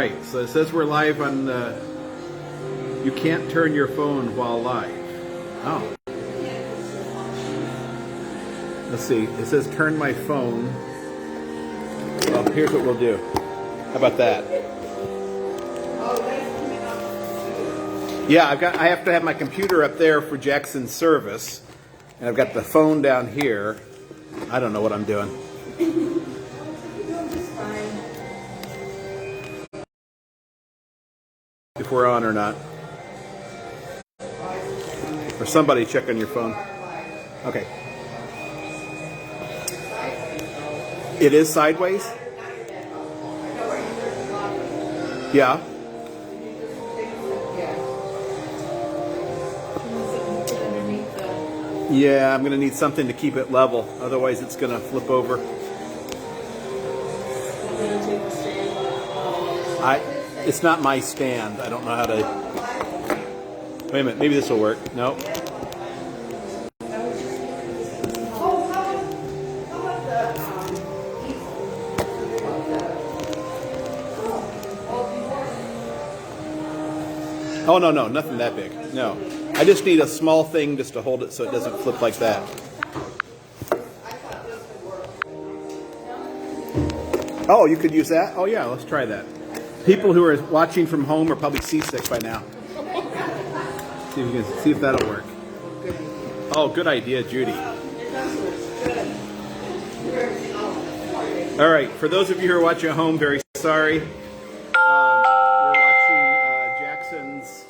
right, so it says we're live on the... You can't turn your phone while live. Oh. Let's see. It says turn my phone. Well, here's what we'll do. How about that? Yeah, I have to have my computer up there for Jackson's service. And I've got the phone down here. I don't know what I'm doing. If we're on or not. Or somebody check on your phone. Okay. It is sideways? Yeah. Yeah, I'm going to need something to keep it level. Otherwise, it's going to flip over. It's not my stand. I don't know how to... Wait a minute. Maybe this will work. No. Oh, no, nothing that big. No. I just need a small thing just to hold it so it doesn't flip like that. Oh, you could use that? Oh, yeah, let's try that. People who are watching from home are probably seasick by now. See if you can see if that'll work. Oh, good idea, Judy. All right, for those of you who are watching at home, very sorry. We're watching Jackson's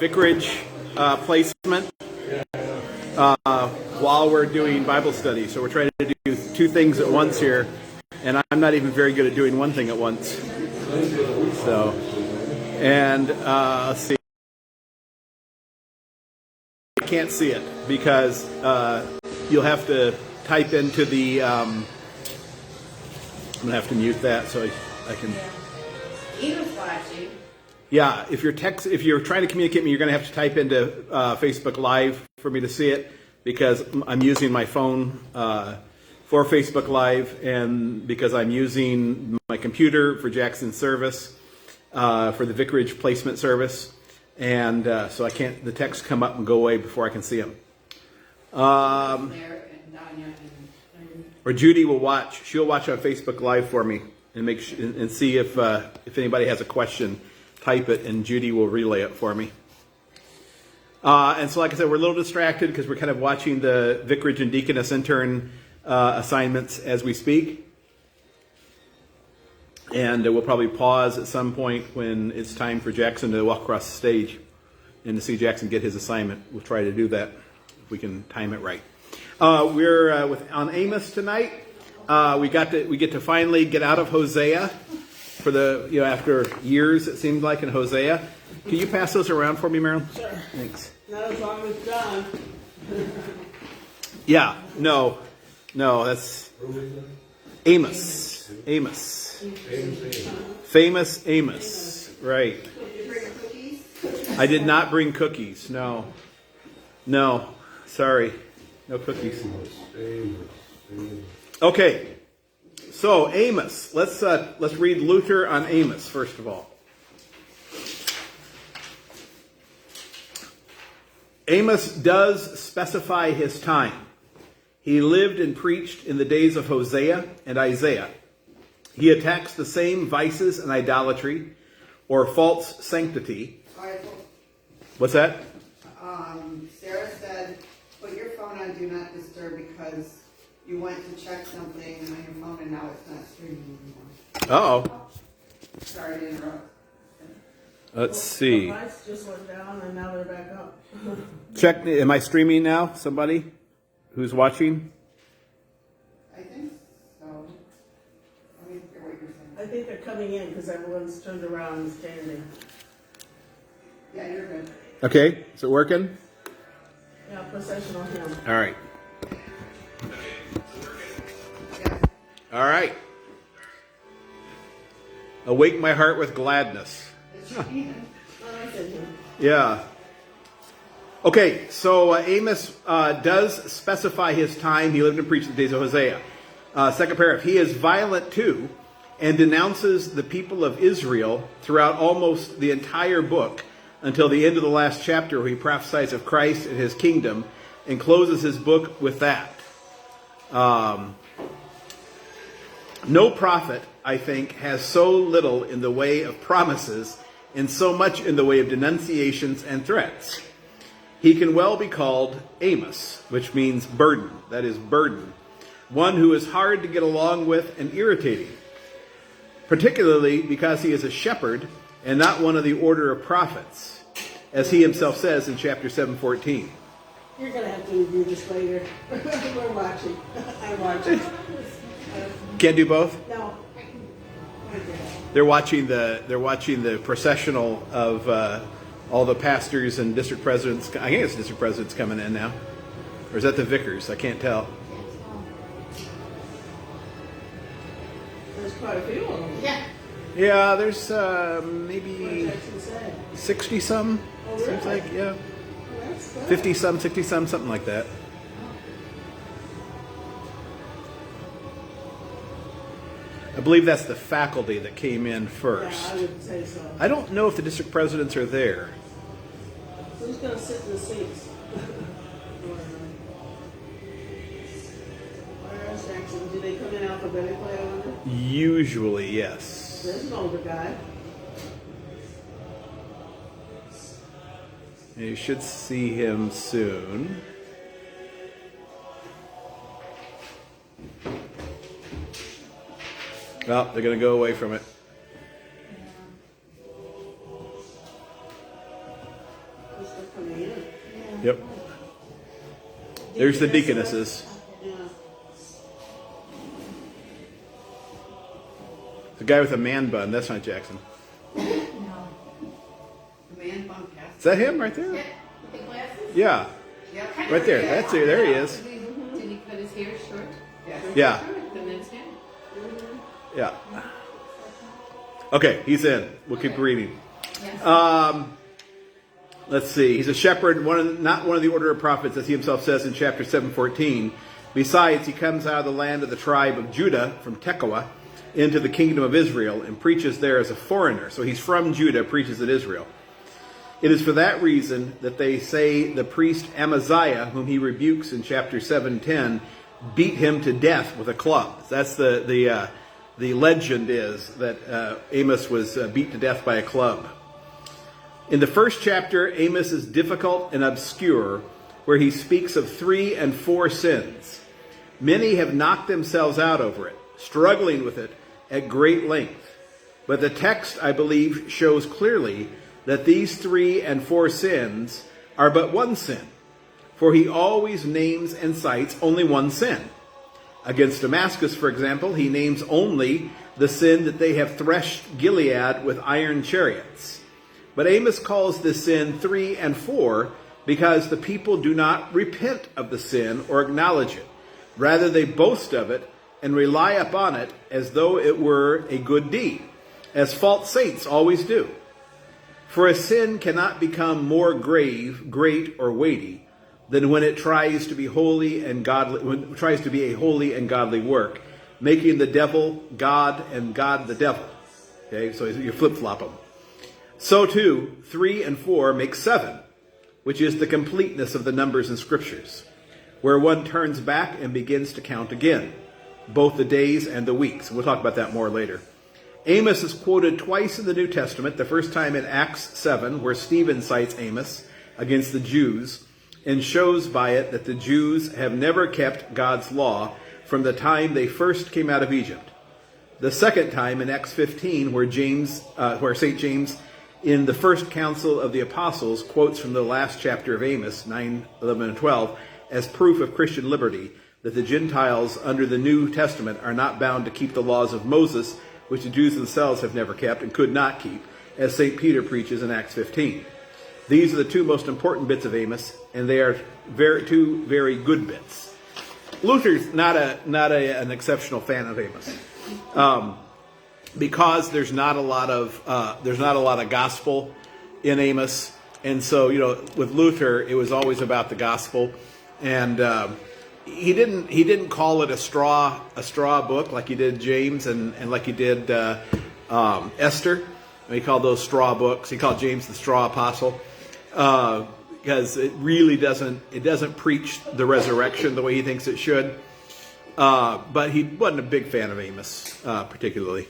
vicarage placement while we're doing Bible study. So we're trying to do two things at once here, and I'm not even very good at doing one thing at once. So, and let's see. I can't see it because you'll have to type into the. I'm gonna have to mute that so I can. Amos watching. Yeah, if you're trying to communicate with me, you're going to have to type into Facebook Live for me to see it because I'm using my phone for Facebook Live and because I'm using my computer for Jackson's service for the vicarage placement service, and so I can't. The text come up and go away before I can see them. Or Judy will watch. She'll watch on Facebook Live for me and and see if anybody has a question. Type it, and Judy will relay it for me. And so, like I said, we're a little distracted because we're kind of watching the vicarage and deaconess intern assignments as we speak. And we'll probably pause at some point when it's time for Jackson to walk across the stage and to see Jackson get his assignment. We'll try to do that if we can time it right. We're on Amos tonight. We get to finally get out of Hosea. For the, after years, it seemed like in Hosea. Can you pass those around for me, Marilyn? Sure. Thanks. Not as long as John. Yeah, no, that's Amos. Famous Amos, right. Did you bring cookies? I did not bring cookies, no, sorry, no cookies. Okay. So Amos, let's read Luther on Amos first of all. Amos does specify his time. He lived and preached in the days of Hosea and Isaiah. He attacks the same vices and idolatry or false sanctity. What's that? Sarah said, put your phone on Do Not Disturb because you went to check something on your phone and now it's not streaming anymore. Uh-oh. Sorry to interrupt. Let's see. The lights just went down and now they're back up. Check, am I streaming now? Somebody who's watching? I think so. Let me hear what you're saying. I think they're coming in because everyone's turned around and standing. Yeah, you're good. Okay, is it working? Yeah, processional hymn. All right. Yeah. All right. Awake my heart with gladness. Yeah. Okay, so Amos does specify his time. He lived and preached in the days of Hosea. Second paragraph. He is violent too. and denounces the people of Israel throughout almost the entire book until the end of the last chapter, where he prophesies of Christ and his kingdom and closes his book with that. No prophet, I think, has so little in the way of promises and so much in the way of denunciations and threats. He can well be called Amos, which means burden. That is, burden. One who is hard to get along with and irritating, particularly because he is a shepherd and not one of the order of prophets, as he himself says in chapter 7:14. You're going to have to review this later. We're watching. I'm watching. Can't do both? No. They're watching the processional of all the pastors and district presidents. I think it's district presidents coming in now. Or is that the vicars? I can't tell. There's quite a few of them. Yeah. Yeah, there's What maybe Jackson said. 60 some. Oh, really? Seems like, yeah. Oh, that's good. 50 some, 60 some, something like that. I believe that's the faculty that came in Yeah, first. I would say so. I don't know if the district presidents are there. Who's going to sit in the seats? Where's Jackson? Do they come in alphabetically, I wonder? Usually, yes. There's an older guy. You should see him soon. Well, they're going to go away from it. Who's coming in? Yep. There's the deaconesses. Yeah. The guy with a man bun. That's not Jackson. No. The man bun cast. Is that him right there? Yeah. With the glasses? Yeah. Yep. Right there. That's it. There he is. Did he cut his hair short? Yes. Yeah. Then that's him. Yeah. Okay, he's in. We'll keep reading. Yes. Let's see. He's a shepherd, not one of the order of prophets, as he himself says in chapter 7:14. Besides, he comes out of the land of the tribe of Judah, from Tekoa, into the kingdom of Israel, and preaches there as a foreigner. So he's from Judah, preaches in Israel. It is for that reason that they say the priest Amaziah, whom he rebukes in chapter 7:10, beat him to death with a club. That's the legend is that Amos was beat to death by a club. In the first chapter, Amos is difficult and obscure, where he speaks of 3 and 4 sins. Many have knocked themselves out over it, struggling with it at great length. But the text, I believe, shows clearly that these 3 and 4 sins are but one sin, for he always names and cites only one sin. Against Damascus, for example, he names only the sin that they have threshed Gilead with iron chariots. But Amos calls this sin 3 and 4 because the people do not repent of the sin or acknowledge it. Rather, they boast of it and rely upon it as though it were a good deed, as false saints always do. For a sin cannot become more grave, great, or weighty than when it tries to be holy and godly, when it tries to be a holy and godly work, making the devil God and God the devil. Okay, so you flip-flop them. So too, 3 and 4 make 7, which is the completeness of the numbers in scriptures, where one turns back and begins to count again, both the days and the weeks. We'll talk about that more later. Amos is quoted twice in the New Testament, the first time in Acts 7, where Stephen cites Amos against the Jews, and shows by it that the Jews have never kept God's law from the time they first came out of Egypt. The second time in Acts 15, where St. James, in the first council of the apostles, quotes from the last chapter of Amos, 9, 11, and 12, as proof of Christian liberty, that the Gentiles under the New Testament are not bound to keep the laws of Moses, which the Jews themselves have never kept and could not keep, as St. Peter preaches in Acts 15. These are the 2 most important bits of Amos, and they are 2 very good bits. Luther's not an exceptional fan of Amos, because there's not a lot of gospel in Amos, and so with Luther it was always about the gospel, and he didn't call it a straw book like he did James and like he did Esther. He called those straw books. He called James the straw apostle because it really doesn't preach the resurrection the way he thinks it should. But he wasn't a big fan of Amos particularly.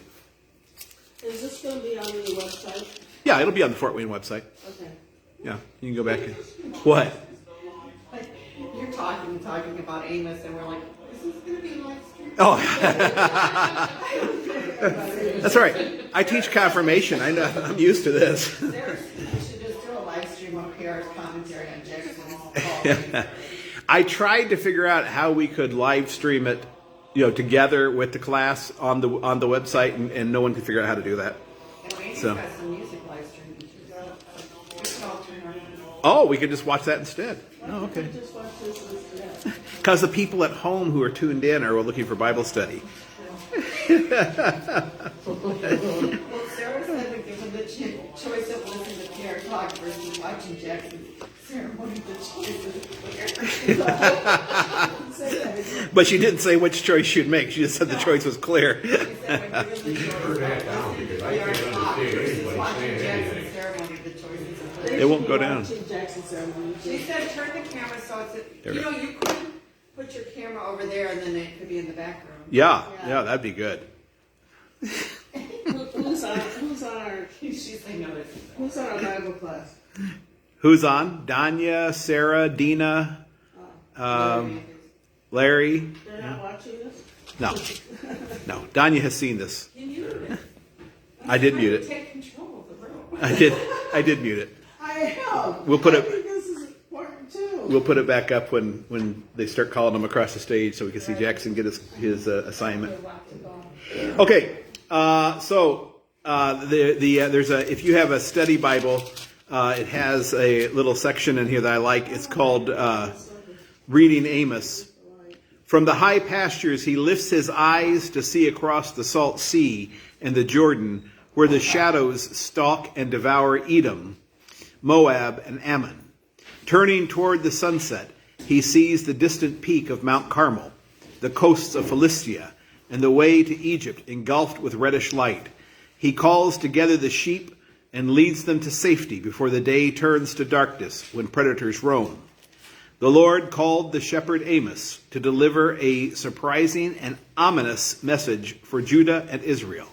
Is this going to be on the website? Yeah, it'll be on the Fort Wayne website. Okay. Yeah, you can go back. What? Like, you're talking about Amos, and we're like, is this going to be live stream? Oh, that's all right. I teach confirmation. I know I'm used to this. You should just do a live stream of PR's commentary on Jackson's. I tried to figure out how we could live stream it, together with the class on the website, and no one could figure out how to do that. And Randy's So. got some music live streaming too. We could all turn our Oh, we could just watch that instead. Oh, okay. Just watch this instead. Because the people at home who are tuned in are looking for Bible study. Well, Sarah said we give them the choice of listening to PR talk versus watching Jackson's ceremony. The choice is clear. But she didn't say which choice she'd make. She just said the choice was clear. She said we're given the choice of listening to PR talk versus watching Jackson's ceremony. The choice is clear. It won't go down. Watching Jackson ceremony. She said turn the camera so it's you could put your camera over there and then it could be in the background. Yeah, that'd be good. Who's on our Bible class? Who's on? Danya, Sarah, Dina, Larry. They're not watching this? No. Danya has seen this. You muted it. I did mute it. Take control of the room. I did mute it. I know. We'll put I it- think this is important too. We'll put it back up when they start calling him across the stage, so we can see Jackson get his assignment. Okay, there's if you have a study Bible, it has a little section in here that I like. It's called Reading Amos. From the high pastures he lifts his eyes to see across the salt sea and the Jordan, where the shadows stalk and devour Edom, Moab, and Ammon. Turning toward the sunset, he sees the distant peak of Mount Carmel, the coasts of Philistia, and the way to Egypt engulfed with reddish light. He calls together the sheep and leads them to safety before the day turns to darkness when predators roam. The Lord called the shepherd Amos to deliver a surprising and ominous message for Judah and Israel.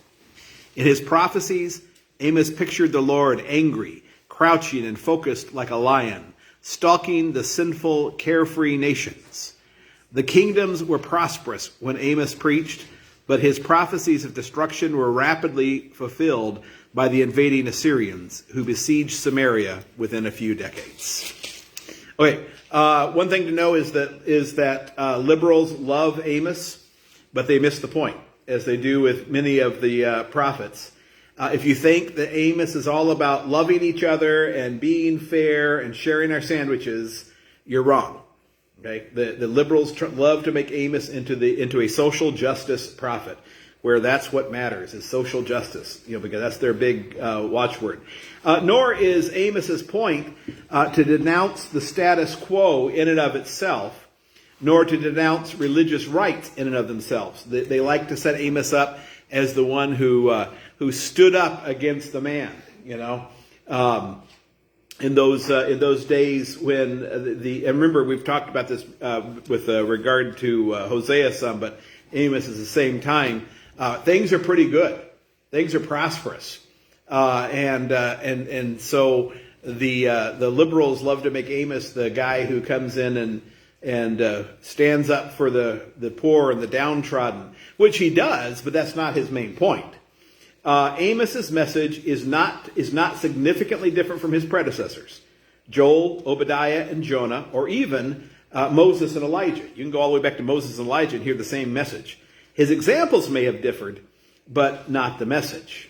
In his prophecies, Amos pictured the Lord angry, crouching and focused like a lion, stalking the sinful, carefree nations. The kingdoms were prosperous when Amos preached, but his prophecies of destruction were rapidly fulfilled by the invading Assyrians, who besieged Samaria within a few decades. Okay, one thing to know is that liberals love Amos, but they miss the point, as they do with many of the prophets. If you think that Amos is all about loving each other and being fair and sharing our sandwiches, you're wrong. Okay, the liberals love to make Amos into a social justice prophet, where that's what matters is social justice. Because that's their big watchword. Nor is Amos's point to denounce the status quo in and of itself, nor to denounce religious rights in and of themselves. They like to set Amos up as the one who stood up against the man. In those days when and remember we've talked about this with regard to Hosea some, but Amos is the same time. Things are pretty good. Things are prosperous, and so the liberals love to make Amos the guy who comes in and stands up for the poor and the downtrodden, which he does, but that's not his main point. Amos's message is not significantly different from his predecessors, Joel, Obadiah, and Jonah, or even Moses and Elijah. You can go all the way back to Moses and Elijah and hear the same message. His examples may have differed, but not the message.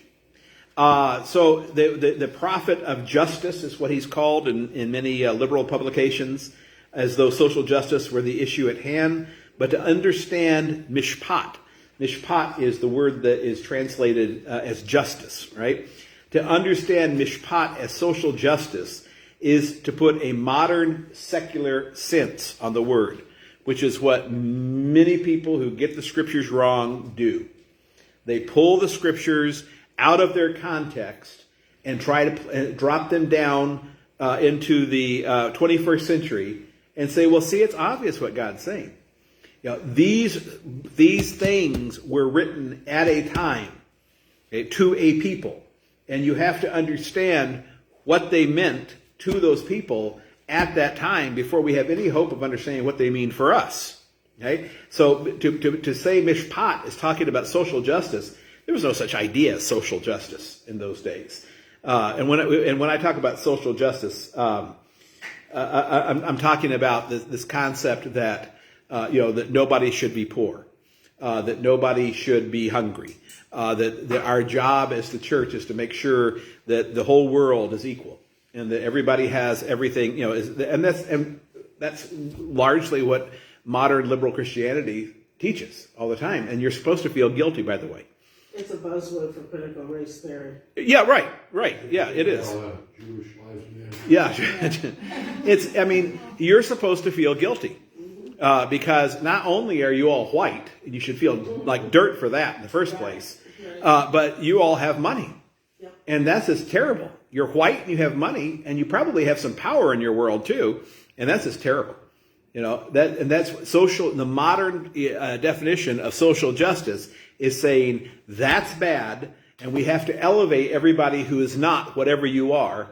So the prophet of justice is what he's called in many liberal publications, as though social justice were the issue at hand. But to understand mishpat, mishpat is the word that is translated as justice, right? To understand mishpat as social justice is to put a modern secular sense on the word, which is what many people who get the scriptures wrong do. They pull the scriptures out of their context and try to drop them down into the 21st century and say, well, see, it's obvious what God's saying. You know, these things were written at a time, okay, to a people. And you have to understand what they meant to those people at that time before we have any hope of understanding what they mean for us. Okay? So to say mishpat is talking about social justice, there was no such idea as social justice in those days. And when I talk about social justice, I'm talking about this concept that that nobody should be poor, that nobody should be hungry, that our job as the church is to make sure that the whole world is equal and that everybody has everything. And that's largely what modern liberal Christianity teaches all the time. And you're supposed to feel guilty, by the way. It's a buzzword for critical race theory. Yeah, right. Yeah, it is. Jewish lives matter. Yeah, you're supposed to feel guilty because not only are you all white, and you should feel like dirt for that in the first place, but you all have money, and that's just terrible. You're white and you have money, and you probably have some power in your world too, and that's just terrible. That's social. The modern definition of social justice is saying that's bad, and we have to elevate everybody who is not whatever you are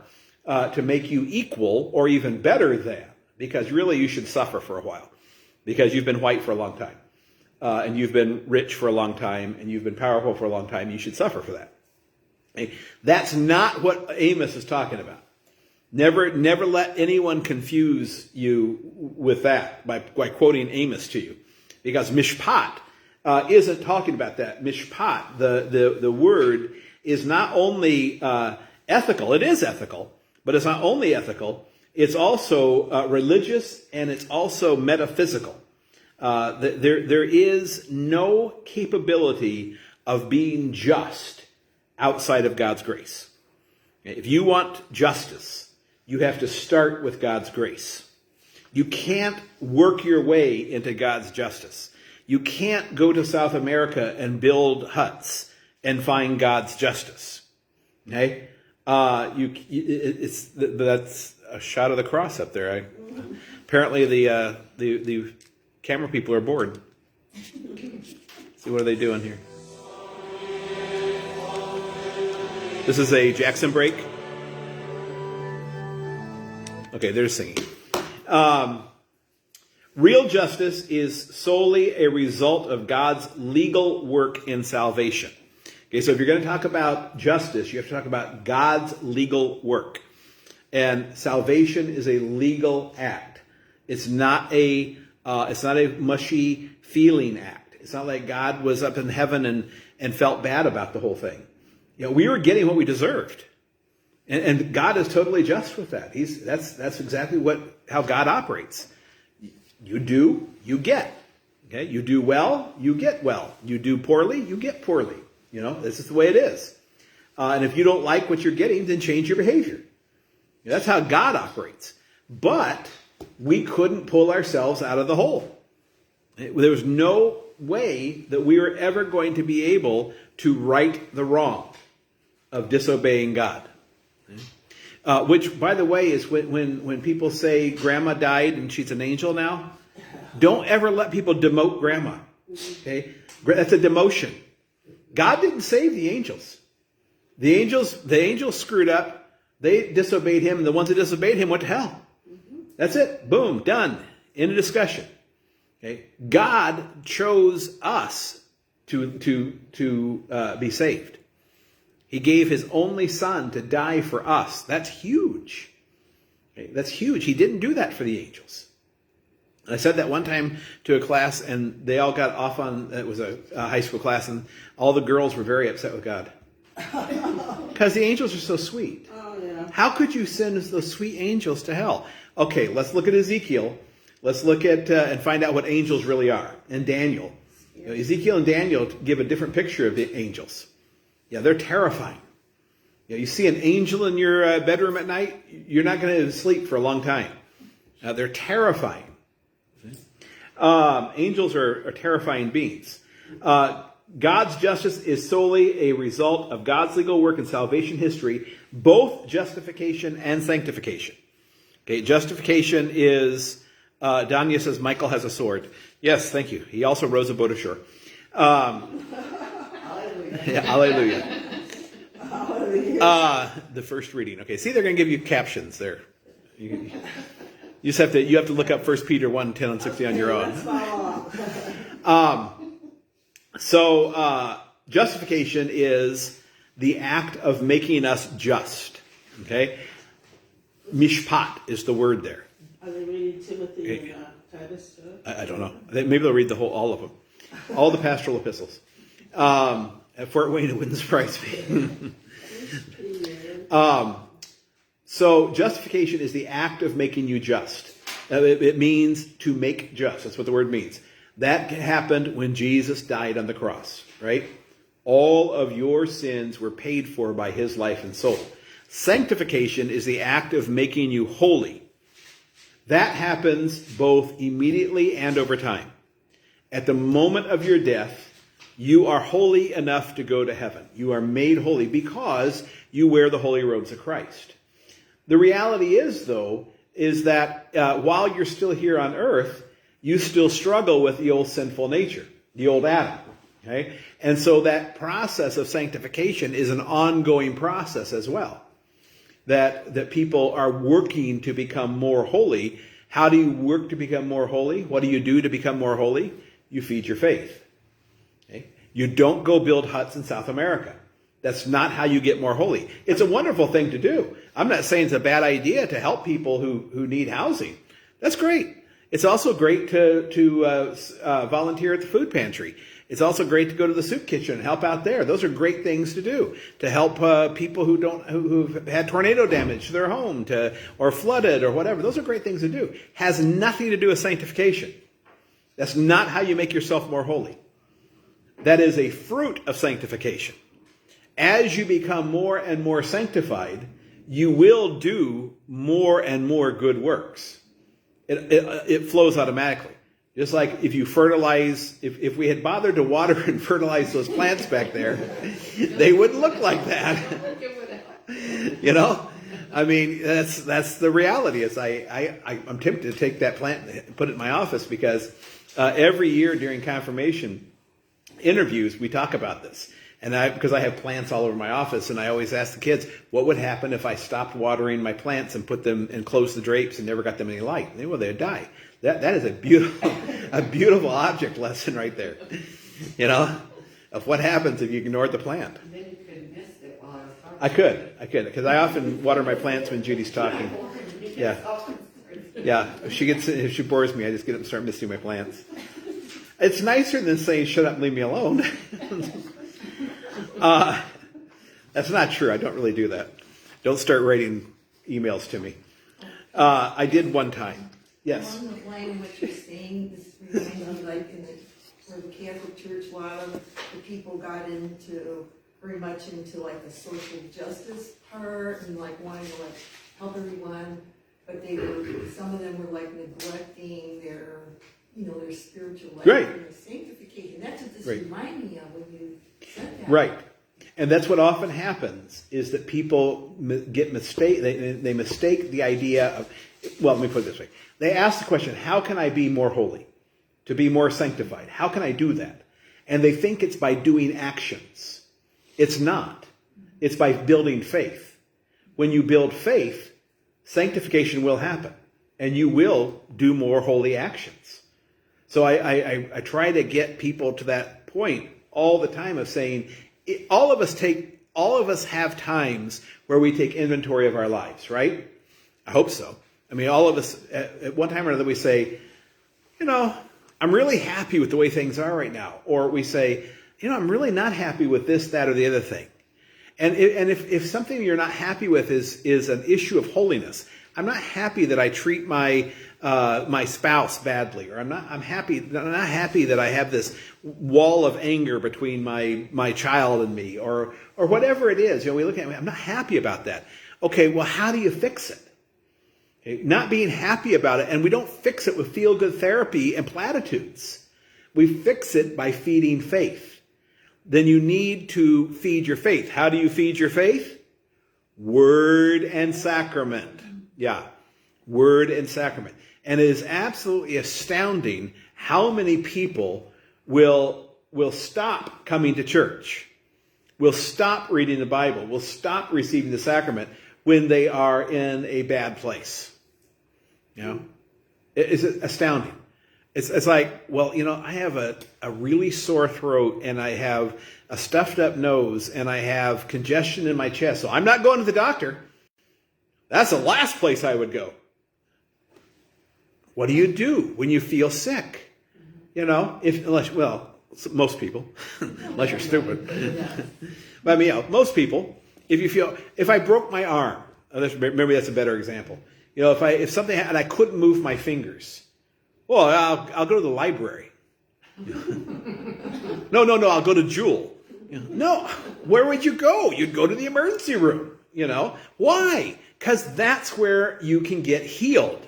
to make you equal or even better than, because really you should suffer for a while because you've been white for a long time and you've been rich for a long time and you've been powerful for a long time. You should suffer for that. Okay? That's not what Amos is talking about. Never let anyone confuse you with that by quoting Amos to you, because mishpat isn't talking about that. Mishpat, the word, is not only ethical. It is ethical, but it's not only ethical. It's also religious, and it's also metaphysical. There is no capability of being just outside of God's grace. If you want justice, you have to start with God's grace. You can't work your way into God's justice. You can't go to South America and build huts and find God's justice. Okay? That's a shot of the cross up there. Apparently the camera people are bored. See, what are they doing here? This is a Jackson break. Okay, they're singing. Real justice is solely a result of God's legal work in salvation. Okay, so if you're going to talk about justice, you have to talk about God's legal work. And salvation is a legal act. It's not a mushy feeling act. It's not like God was up in heaven and felt bad about the whole thing. We were getting what we deserved. And God is totally just with that. That's exactly how God operates. You do, you get. Okay? You do well, you get well. You do poorly, you get poorly. This is the way it is. And if you don't like what you're getting, then change your behavior. That's how God operates. But we couldn't pull ourselves out of the hole. There was no way that we were ever going to be able to right the wrong of disobeying God. Which, by the way, is when people say grandma died and she's an angel now, don't ever let people demote grandma. Okay? That's a demotion. God didn't save the angels. The angels screwed up. They disobeyed him, and the ones that disobeyed him went to hell. That's it. Boom. Done. End of discussion. Okay? God chose us to be saved. He gave his only son to die for us. That's huge. Okay? That's huge. He didn't do that for the angels. I said that one time to a class, and they all got off on, it was a high school class, and all the girls were very upset with God. Because the angels are so sweet. Oh, yeah. How could you send those sweet angels to hell? Okay, let's look at Ezekiel. Let's look at and find out what angels really are. And Daniel. Ezekiel and Daniel give a different picture of the angels. Yeah, they're terrifying. You see an angel in your bedroom at night, you're not going to sleep for a long time. They're terrifying. Angels are terrifying beings. God's justice is solely a result of God's legal work in salvation history, both justification and sanctification. Okay, justification is, Danya says Michael has a sword. Yes, thank you. He also rows a boat ashore. Hallelujah. Yeah, hallelujah. Hallelujah. The first reading. Okay, see, they're going to give you captions there. You just have to look up 1 Peter 1, 10 and 60 on your own. Let's follow up. Justification is the act of making us just. Okay? Mishpat is the word there. Are they reading Timothy Okay. and Titus too? I don't know. Maybe they'll read all of them. All the pastoral epistles. At Fort Wayne, it wouldn't surprise me. So justification is the act of making you just. It means to make just. That's what the word means. That happened when Jesus died on the cross, right? All of your sins were paid for by his life and soul. Sanctification is the act of making you holy. That happens both immediately and over time. At the moment of your death, you are holy enough to go to heaven. You are made holy because you wear the holy robes of Christ. The reality is, though, is that while you're still here on earth, you still struggle with the old sinful nature, the old Adam. Okay? And so that process of sanctification is an ongoing process as well. That people are working to become more holy. How do you work to become more holy? What do you do to become more holy? You feed your faith. Okay? You don't go build huts in South America. That's not how you get more holy. It's a wonderful thing to do. I'm not saying it's a bad idea to help people who need housing. That's great. It's also great to volunteer at the food pantry. It's also great to go to the soup kitchen and help out there. Those are great things to do to help people who've had tornado damage to their home or flooded or whatever. Those are great things to do. Has nothing to do with sanctification. That's not how you make yourself more holy. That is a fruit of sanctification. As you become more and more sanctified, you will do more and more good works. It flows automatically. Just like if you fertilize, if we had bothered to water and fertilize those plants back there, they wouldn't look like that. You know? I mean, that's the reality. I'm tempted to take that plant and put it in my office because every year during confirmation interviews, we talk about this. And because I have plants all over my office, and I always ask the kids, what would happen if I stopped watering my plants and put them and closed the drapes and never got them any light? Well, they'd die. That is a beautiful object lesson right there. You know, of what happens if you ignore the plant. And then you could miss it while I was talking. I could, because I often water my plants when Judy's talking. Yeah. Yeah, if she bores me, I just get up and start misting my plants. It's nicer than saying, shut up and leave me alone. That's not true. I don't really do that. Don't start writing emails to me. I did one time. Yes. Along the line of what you're saying, this reminds me like where the Catholic Church, a lot of the people got very much into like the social justice part and like wanting to like help everyone, but some of them were like neglecting their spiritual life Right. and their sanctification. That's what this Right. reminded me of when you said that. Right. And that's what often happens is that people they mistake the idea of, well, let me put it this way. They ask the question, how can I be more holy? To be more sanctified? How can I do that? And they think it's by doing actions. It's not. It's by building faith. When you build faith, sanctification will happen. And you will do more holy actions. So I try to get people to that point all the time of saying, all of us have times where we take inventory of our lives, right? I hope so. I mean, all of us, at one time or another, we say, I'm really happy with the way things are right now. Or we say, I'm really not happy with this, that, or the other thing. And if something you're not happy with is an issue of holiness, I'm not happy that I treat my spouse badly, or I'm not happy that I have this wall of anger between my child and me, or whatever it is. We look at it, I'm not happy about that. Okay, well, how do you fix it? Okay? Not being happy about it. And we don't fix it with feel-good therapy and platitudes. We fix it by feeding faith. Then you need to feed your faith. How do you feed your faith? Word and sacrament. Yeah. Word and sacrament. And it is absolutely astounding how many people will stop coming to church, will stop reading the Bible, will stop receiving the sacrament when they are in a bad place. You know? It's astounding. It's like, well, you know, I have a really sore throat and I have a stuffed up nose and I have congestion in my chest, so I'm not going to the doctor. That's the last place I would go. What do you do when you feel sick? You know, most people, unless you're stupid. But I mean, most people, if I broke my arm, maybe that's a better example. You know, if something happened, I couldn't move my fingers. Well, I'll go to the library. No, I'll go to Jewel. No, where would you go? You'd go to the emergency room. You know, why? Because that's where you can get healed.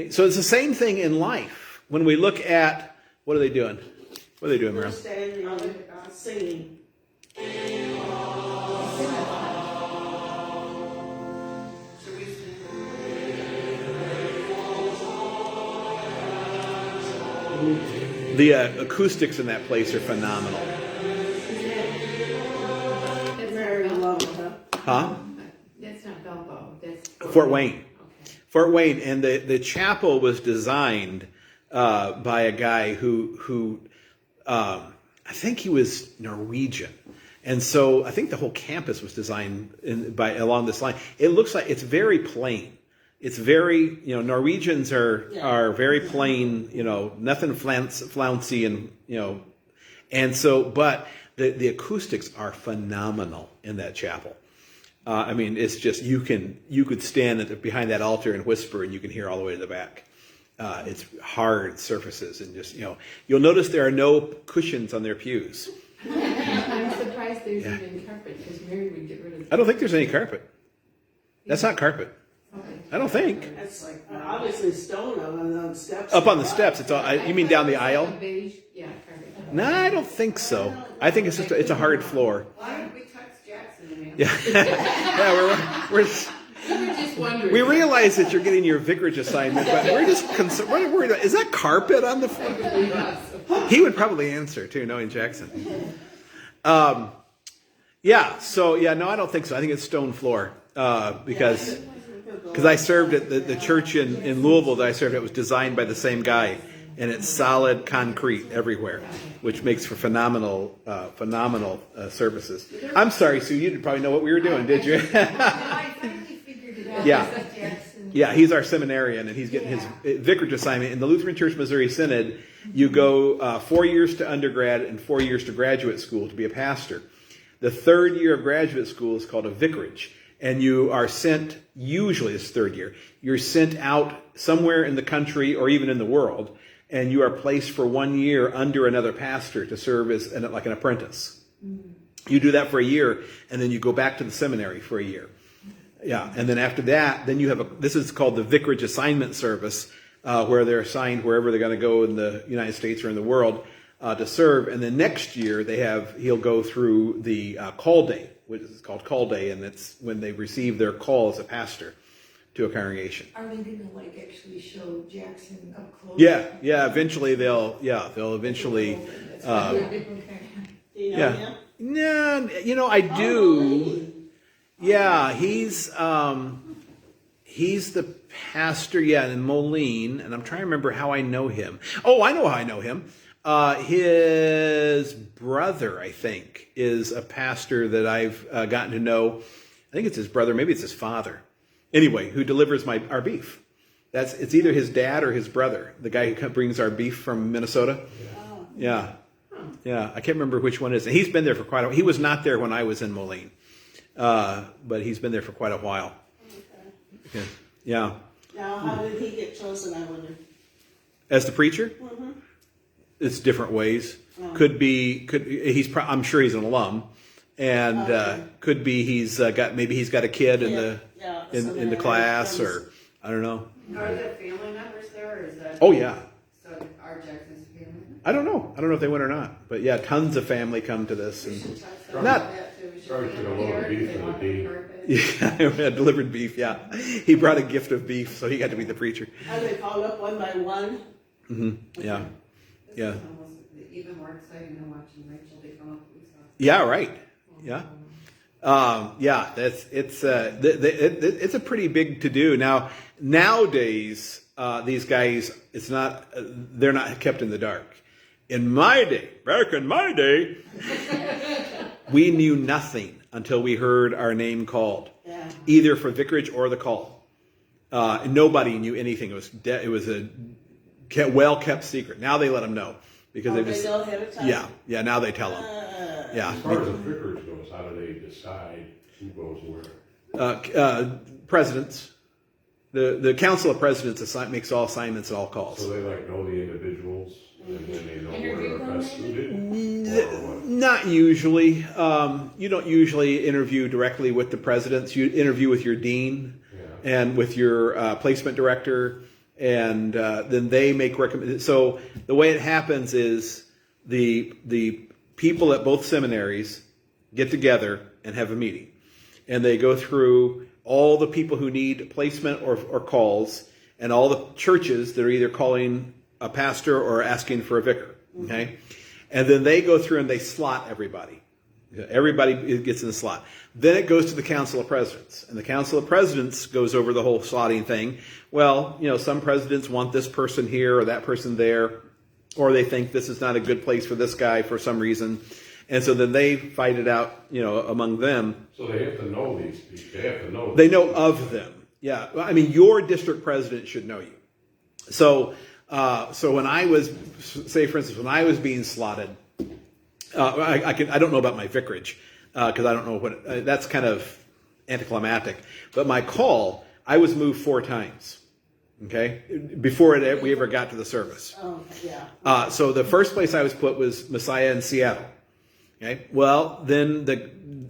So it's the same thing in life. When we look at, what are they doing? What are they doing, We're Meryl? standing, singing. The acoustics in that place are phenomenal. That's Very not low, Belbo. huh? Huh? That's not Belbo. That's Fort Wayne. Okay. Fort Wayne, and the chapel was designed by a guy who I think he was Norwegian, and so I think the whole campus was designed along this line. It looks like it's very plain. It's very, you know, Norwegians are very plain, you know, nothing flouncy, and you know, and so, but the acoustics are phenomenal in that chapel. I mean, it's just you could stand behind that altar and whisper, and you can hear all the way to the back. It's hard surfaces, and just, you know, you'll notice there are no cushions on their pews. I'm surprised there's even carpet because Mary would get rid of I don't think there's any carpet. That's not carpet. Okay. I don't think. That's like, obviously stone on the steps. Up on the steps. It's all. You mean down the aisle? Beige? Yeah, carpet. No, I don't think so. I think it's just it's a hard floor. Why don't we text Jackson, man? Yeah, yeah. We were just wondering. We realize that you're getting your vicarage assignment, but we're just concerned. We're worried about, is that carpet on the floor? He would probably answer too, knowing Jackson. Yeah. So yeah, no, I don't think so. I think it's stone floor because I served at the church in Louisville that I served at was designed by the same guy, and it's solid concrete everywhere, which makes for phenomenal services. I'm sorry, Sue, you didn't probably know what we were doing, did you? I finally figured it out. Yeah. Mr. Jackson. Yeah, he's our seminarian, and he's getting his vicarage assignment. In the Lutheran Church Missouri Synod, you go 4 years to undergrad and 4 years to graduate school to be a pastor. The third year of graduate school is called a vicarage, and you are sent, usually this third year, you're sent out somewhere in the country or even in the world, and you are placed for 1 year under another pastor to serve as like an apprentice. You do that for a year, and then you go back to the seminary for a year. Yeah, and then after that, then you have this is called the Vicarage Assignment Service, where they're assigned wherever they're going to go in the United States or in the world to serve. And then next year, he'll go through the call day, which is called call day, and it's when they receive their call as a pastor to a congregation. Are they gonna actually show Jackson up close? Yeah. Eventually, they'll eventually. Okay. Do you know Yeah. him? No, you know I do. Yeah, he's the pastor, in Moline, and I'm trying to remember how I know him. Oh, I know how I know him. His brother, I think, is a pastor that I've gotten to know. I think it's his brother, maybe it's his father. Anyway, who delivers our beef. It's either his dad or his brother, the guy who brings our beef from Minnesota. Yeah. Yeah, I can't remember which one it is. And he's been there for quite a while. He was not there when I was in Moline. But he's been there for quite a while. Okay. Yeah. Now, how did he get chosen, I wonder? As the preacher? Mm-hmm. It's different ways. Oh. I'm sure he's an alum. And could be he's got a kid in the class, or I don't know. Are there family members there, or is that? Oh yeah. So are Jackson's family members? I don't know. I don't know if they went or not. But yeah, tons of family come to this. We And should check some Not- of that too. We should Probably be get a little prepared beef if they in the want deed. carpet. yeah, I had delivered beef. Yeah, he brought a gift of beef, so he got to be the preacher. And they call up one by one. Yeah, This Yeah. is almost even more exciting than watching Rachel become a police officer. yeah, right. Yeah, yeah. It's a pretty big to do now. Nowadays, these guys, they're not kept in the dark. Back in my day, we knew nothing until we heard our name called, Yeah. either for vicarage or the call. Nobody knew anything. It was a well kept secret. Now they let them know because Oh, they just they know ahead of time? yeah. Now they tell them. Yeah. As far as the vicarage goes, how do they decide who goes where? Presidents, the council of presidents makes all assignments and all calls. So they like know the individuals and then they know Interview where them they're best maybe? suited? Or what? Not usually. You don't usually interview directly with the presidents. You interview with your dean and with your placement director, and then they make recommendations. So the way it happens is the people at both seminaries get together and have a meeting, and they go through all the people who need placement or calls, and all the churches that are either calling a pastor or asking for a vicar. Okay, and then they go through and they slot everybody. Everybody gets in the slot. Then it goes to the Council of Presidents, and the Council of Presidents goes over the whole slotting thing. Well, some presidents want this person here or that person there, or they think this is not a good place for this guy for some reason, and so then they fight it out, among them. So they have to know these people. They have to know. They know of them. Yeah, I mean, your district president should know you. So when I was, say for instance, when I was being slotted. I don't know about my vicarage because I don't know what that's kind of anticlimactic. But my call, I was moved 4 times. Okay, before we ever got to the service. Oh, yeah. So the first place I was put was Messiah in Seattle. Okay, well then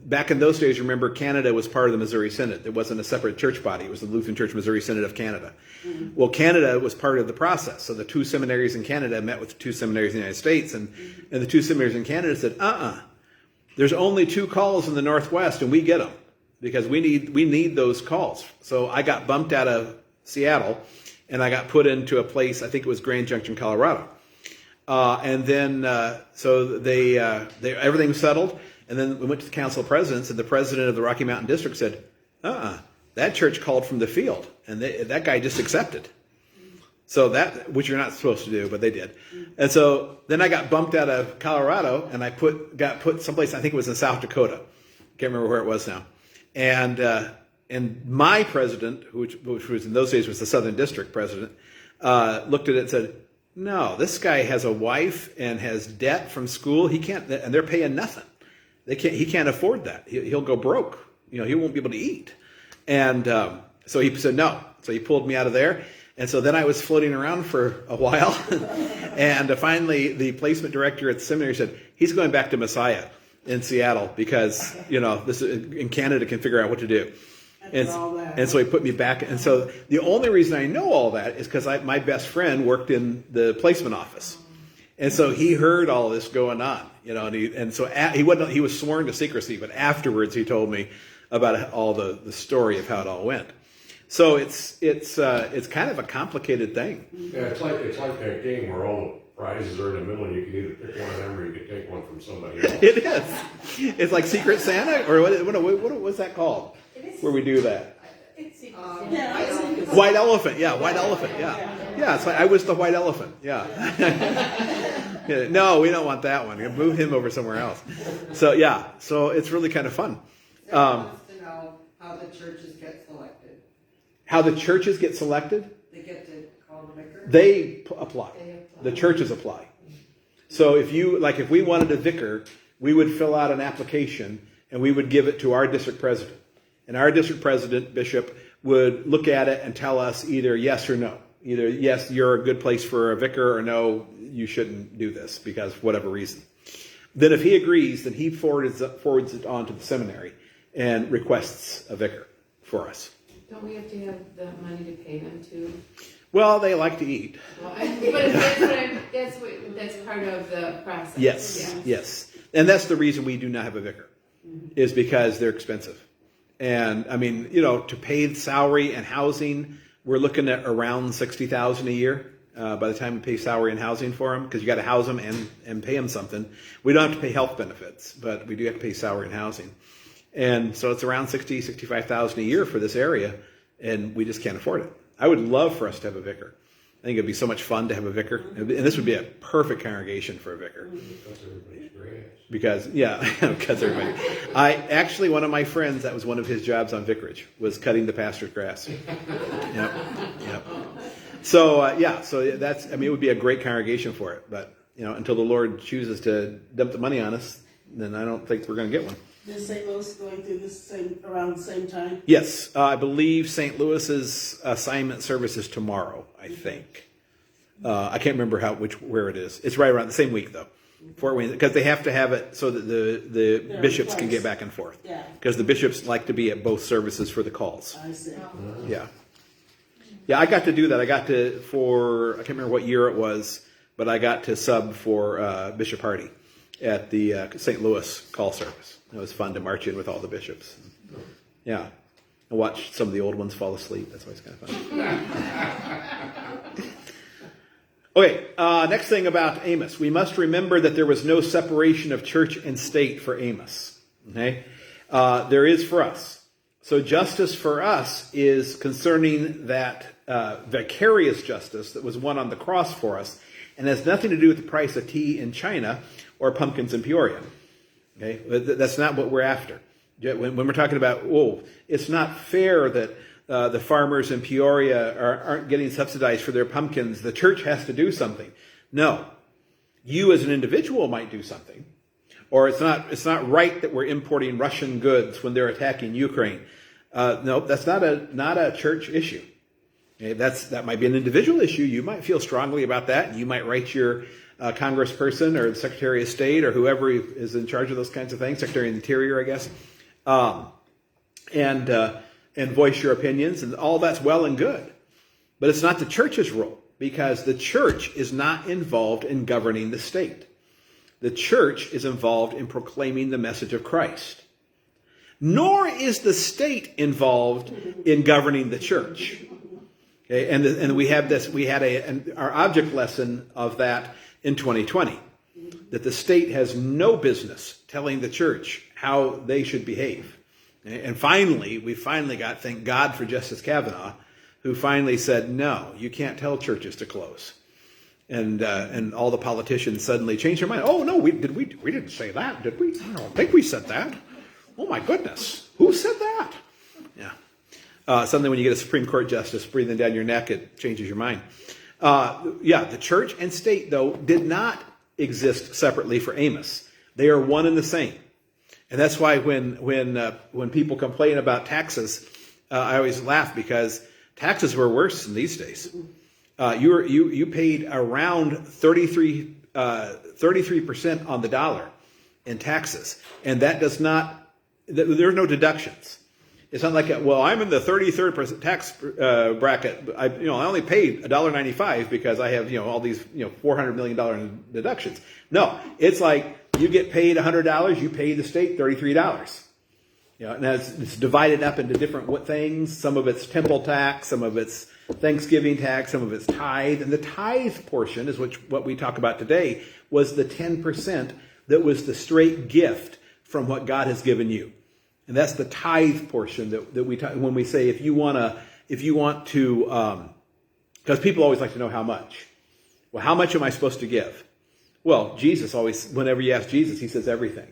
back in those days, remember Canada was part of the Missouri Synod. It wasn't a separate church body. It was the Lutheran Church Missouri Synod of Canada. Mm-hmm. Well, Canada was part of the process. So the 2 seminaries in Canada met with the 2 seminaries in the United States, and the 2 seminaries in Canada said, there's only 2 calls in the Northwest, and we get them because we need those calls. So I got bumped out of Seattle, and I got put into a place. I think it was Grand Junction, Colorado. And then so they everything was settled, and then we went to the Council of Presidents, and the president of the Rocky Mountain District said, that church called from the field, and that guy just accepted. So which you're not supposed to do, but they did. And so then I got bumped out of Colorado, and I got put someplace, I think it was in South Dakota. Can't remember where it was now. And my president, which was in those days was the Southern District president, looked at it and said, no, this guy has a wife and has debt from school. He can't, and they're paying nothing. He can't afford that. He'll go broke. He won't be able to eat. And so he said no. So he pulled me out of there. And so then I was floating around for a while. And finally, the placement director at the seminary said, he's going back to Messiah in Seattle because, this in Canada can figure out what to do. And so he put me back. And so the only reason I know all that is because my best friend worked in the placement office. And so he heard all this going on, and so he was sworn to secrecy, but afterwards he told me about all the story of how it all went. So it's kind of a complicated thing. Yeah, it's like that game where all the prizes are in the middle, and you can either pick one of them or you can take one from somebody else. It is. It's like Secret Santa, or what was that called? Where we do that? It's secret. Yeah, I think it's- White elephant. Yeah, white elephant. Yeah. Yeah, it's like I was the white elephant. Yeah. Yeah, no, we don't want that one. Move him over somewhere else. So yeah, so it's really kind of fun. Sarah wants to know how the churches get selected. How the churches get selected? They get to call the vicar? They apply. The churches apply. So if we wanted a vicar, we would fill out an application and we would give it to our district president. And our district president, bishop, would look at it and tell us either yes or no. Either yes, you're a good place for a vicar, or no, you shouldn't do this because of whatever reason. Then if he agrees, then he forwards it on to the seminary and requests a vicar for us. Don't we have to have the money to pay them too? Well, they like to eat. Well, that's part of the process. Yes. And that's the reason we do not have a vicar, is because they're expensive. And I mean, to pay the salary and housing, we're looking at around $60,000 a year. By the time we pay salary and housing for them, because you got to house them and pay them something. We don't have to pay health benefits, but we do have to pay salary and housing. And so it's around $65,000 a year for this area, and we just can't afford it. I would love for us to have a vicar. I think it'd be so much fun to have a vicar, and this would be a perfect congregation for a vicar. Because everybody's grass. Because everybody. One of my friends, that was one of his jobs on vicarage, was cutting the pastor's grass. Yep. So that's, it would be a great congregation for it, but until the Lord chooses to dump the money on us, then I don't think we're going to get one. Is St. Louis going through around the same time? Yes, I believe St. Louis's assignment service is tomorrow, I think. I can't remember where it is. It's right around the same week though, Fort Wayne, because they have to have it so that the bishops can get back and forth. Yeah. Because the bishops like to be at both services for the calls. I see. Yeah. Yeah, I got to do that. I can't remember what year it was, but I got to sub for Bishop Hardy at the St. Louis call service. It was fun to march in with all the bishops. Yeah. And watch some of the old ones fall asleep. That's always kind of fun. Okay, next thing about Amos. We must remember that there was no separation of church and state for Amos. Okay? There is for us. So justice for us is concerning that vicarious justice that was won on the cross for us, and has nothing to do with the price of tea in China or pumpkins in Peoria. Okay, that's not what we're after. When we're talking about, it's not fair that the farmers in Peoria aren't getting subsidized for their pumpkins. The church has to do something. No, you as an individual might do something. Or it's not right that we're importing Russian goods when they're attacking Ukraine. No, that's not a church issue. Okay, that might be an individual issue. You might feel strongly about that. You might write your congressperson or the Secretary of State or whoever is in charge of those kinds of things, Secretary of the Interior, I guess, and voice your opinions, and all that's well and good. But it's not the church's role, because the church is not involved in governing the state. The church is involved in proclaiming the message of Christ. Nor is the state involved in governing the church. Okay, and we had our object lesson of that in 2020, that the state has no business telling the church how they should behave. Okay, and we finally got, thank God for Justice Kavanaugh, who finally said, no, you can't tell churches to close. And all the politicians suddenly changed their mind. Oh no, we didn't say that, did we? I don't think we said that. Oh my goodness, who said that? Yeah. Suddenly, when you get a Supreme Court justice breathing down your neck, it changes your mind. The church and state, though, did not exist separately for Amos. They are one and the same, and that's why when people complain about taxes, I always laugh, because taxes were worse in these days. You paid around 33% on the dollar in taxes, and that does not. There are no deductions. It's not like, I'm in the 33rd tax bracket. I only paid $1.95 because I have all these $400 million in deductions. No, it's like you get paid $100, you pay the state $33. Now it's divided up into different things. Some of it's temple tax, some of it's Thanksgiving tax, some of it's tithe, and the tithe portion is what we talk about today, was the 10% that was the straight gift from what God has given you. And that's the tithe portion that we talk when we say if you want to, because people always like to know how much. Well, how much am I supposed to give? Well, Jesus always, whenever you ask Jesus, he says everything.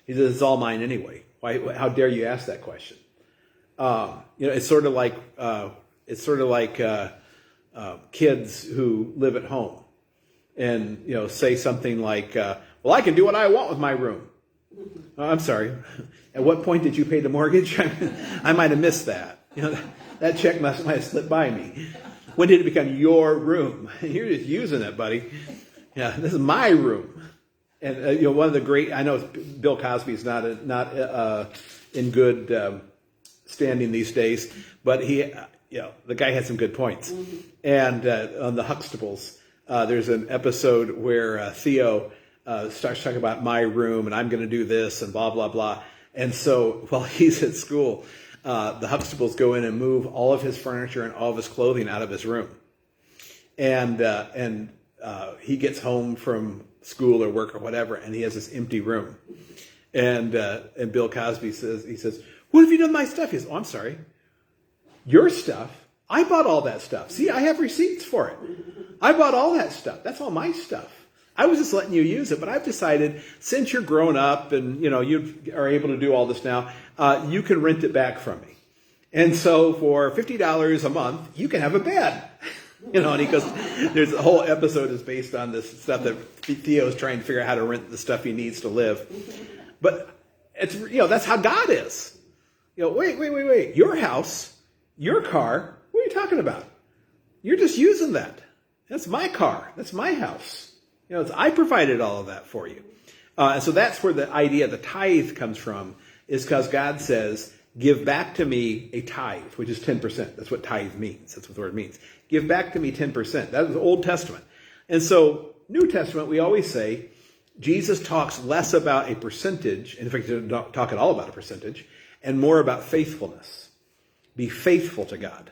He says it's all mine anyway. Why? How dare you ask that question? It's sort of like kids who live at home and say something like, "Well, I can do what I want with my room." I'm sorry. At what point did you pay the mortgage? I might have missed that. That check might have slipped by me. When did it become your room? You're just using it, buddy. Yeah, this is my room. And one of the great, I know Bill Cosby is not in good standing these days, but the guy had some good points. And on the Huxtables, there's an episode where Theo starts talking about my room and I'm going to do this and blah, blah, blah. And so while he's at school, the Huxtables go in and move all of his furniture and all of his clothing out of his room. And he gets home from school or work or whatever, and he has this empty room. And Bill Cosby says, "What have you done with my stuff?" He says, "Oh, I'm sorry. Your stuff? I bought all that stuff. See, I have receipts for it. I bought all that stuff. That's all my stuff. I was just letting you use it, but I've decided since you're grown up and you are able to do all this now, you can rent it back from me. And so for $50 a month, you can have a bed." And he goes, there's a whole episode is based on this stuff that Theo's trying to figure out how to rent the stuff he needs to live. But it's, that's how God is. Wait. Your house, your car, what are you talking about? You're just using that. That's my car. That's my house. I provided all of that for you. And so that's where the idea of the tithe comes from, is because God says, give back to me a tithe, which is 10%. That's what tithe means. That's what the word means. Give back to me 10%. That was Old Testament. And so New Testament, we always say, Jesus talks less about a percentage, in fact, he doesn't talk at all about a percentage, and more about faithfulness. Be faithful to God.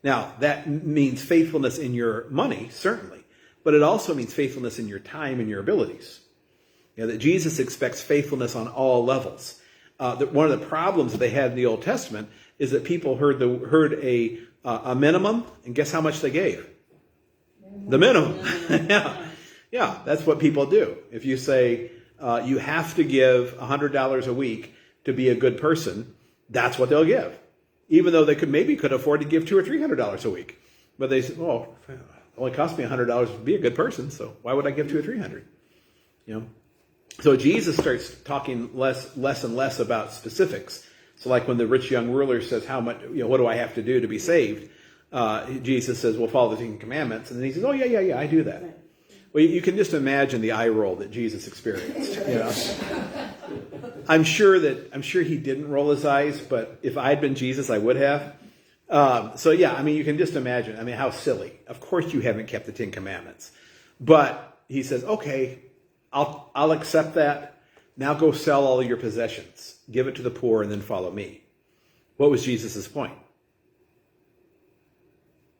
Now, that means faithfulness in your money, certainly, but it also means faithfulness in your time and your abilities. That Jesus expects faithfulness on all levels. One of the problems that they had in the Old Testament is that people heard a minimum, and guess how much they gave? The minimum. Yeah, that's what people do. If you say you have to give $100 a week to be a good person, that's what they'll give, even though they could afford to give $200 or $300 a week. But they say, "Well, it only cost me $100 to be a good person, so why would I give $200 or $300?" So Jesus starts talking less and less about specifics. So like when the rich young ruler says, "How much? What do I have to do to be saved?" Jesus says, "Well, follow the 10 Commandments." And then he says, "Oh yeah, I do that." Right. Well, you can just imagine the eye roll that Jesus experienced. I'm sure he didn't roll his eyes, but if I'd been Jesus, I would have. You can just imagine. How silly. Of course you haven't kept the 10 Commandments. But he says, "Okay, I'll accept that. Now go sell all of your possessions. Give it to the poor and then follow me." What was Jesus' point?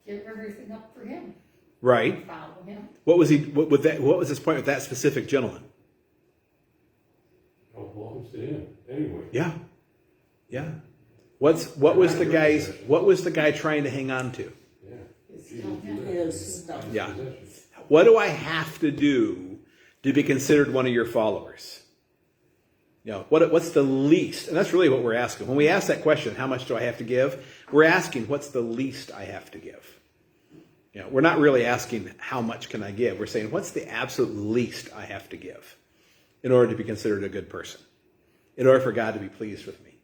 Give everything up for him. Right. Follow him. What was his point with that specific gentleman? It all belongs to him anyway. Yeah. What was the guy trying to hang on to? His stuff. Yeah. What do I have to do to be considered one of your followers? What's the least? And that's really what we're asking. When we ask that question, how much do I have to give? We're asking, what's the least I have to give? We're not really asking, how much can I give? We're saying, what's the absolute least I have to give in order to be considered a good person, in order for God to be pleased with me?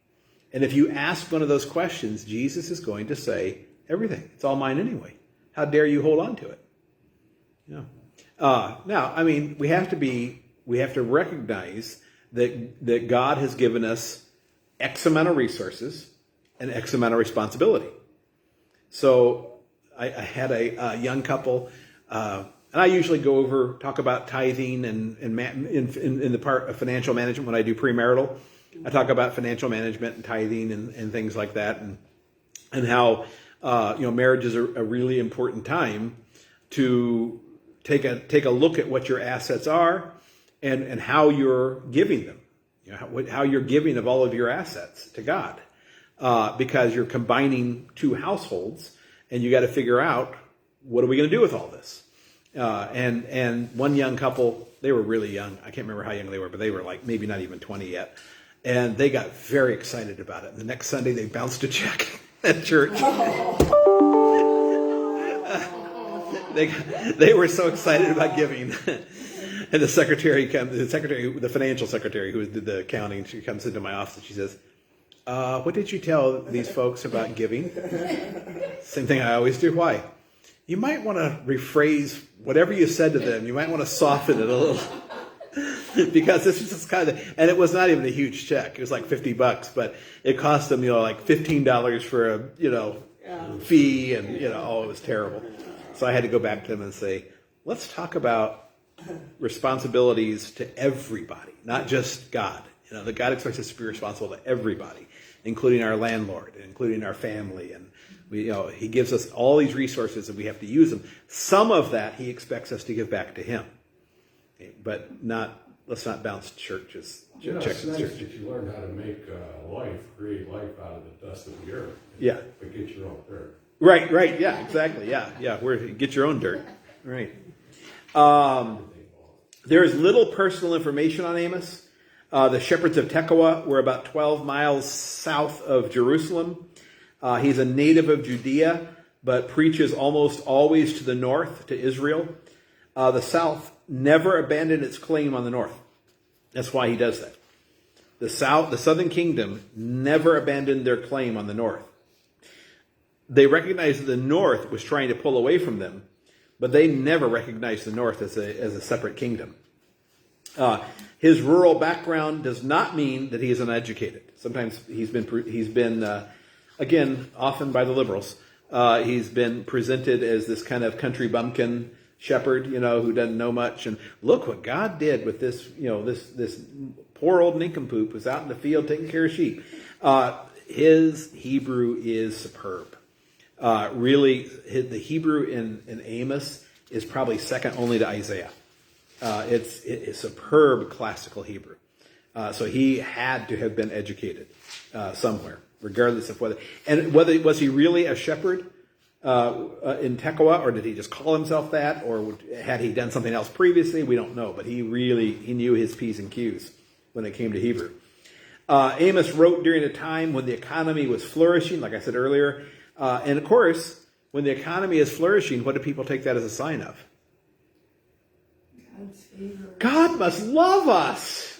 And if you ask one of those questions, Jesus is going to say, everything. It's all mine anyway. How dare you hold on to it? Now, we have to recognize that God has given us X amount of resources and X amount of responsibility. So I had a young couple, and I usually talk about tithing and in the part of financial management when I do premarital. I talk about financial management and tithing and things like that, and how marriage is a really important time to take a look at what your assets are and how you're giving them, how you're giving of all of your assets to God, because you're combining two households, and you got to figure out, what are we going to do with all this? And one young couple, they were really young. I can't remember how young they were, but they were like maybe not even 20 yet. And they got very excited about it. And the next Sunday, they bounced a check at church. They were so excited about giving. And the financial secretary who did the accounting, she comes into my office and she says, "What did you tell these folks about giving?" Same thing I always do. Why? You might want to rephrase whatever you said to them. You might want to soften it a little. because this was just kind of, and it was not even a huge check. It was like $50, but it cost them, like $15 for a, fee, and it was terrible. So I had to go back to them and say, let's talk about responsibilities to everybody, not just God. That God expects us to be responsible to everybody, including our landlord, including our family, and He gives us all these resources and we have to use them. Some of that He expects us to give back to Him, but let's not bounce churches. It's Checks nice and churches. that you learn how to make create life out of the dust of the earth. Yeah. But get your own dirt. Right. Yeah, exactly. Yeah. Get your own dirt. Right. There is little personal information on Amos. The shepherds of Tekoa were about 12 miles south of Jerusalem. He's a native of Judea, but preaches almost always to the north, to Israel. The south never abandoned its claim on the north. That's why he does that. The southern kingdom never abandoned their claim on the north. They recognized that the north was trying to pull away from them, but they never recognized the north as a separate kingdom. His rural background does not mean that he is uneducated. Sometimes he's been again, often by the liberals, he's been presented as this kind of country bumpkin shepherd, who doesn't know much. And look what God did with this, this poor old nincompoop who's out in the field taking care of sheep. His Hebrew is superb. Really, the Hebrew in Amos is probably second only to Isaiah. It's superb classical Hebrew. So he had to have been educated somewhere, regardless of whether was he really a shepherd in Tekoa, or did he just call himself that, or had he done something else previously? We don't know, but he knew his P's and Q's when it came to Hebrew. Amos wrote during a time when the economy was flourishing, like I said earlier. And of course, when the economy is flourishing, what do people take that as a sign of? God's favor. God must love us.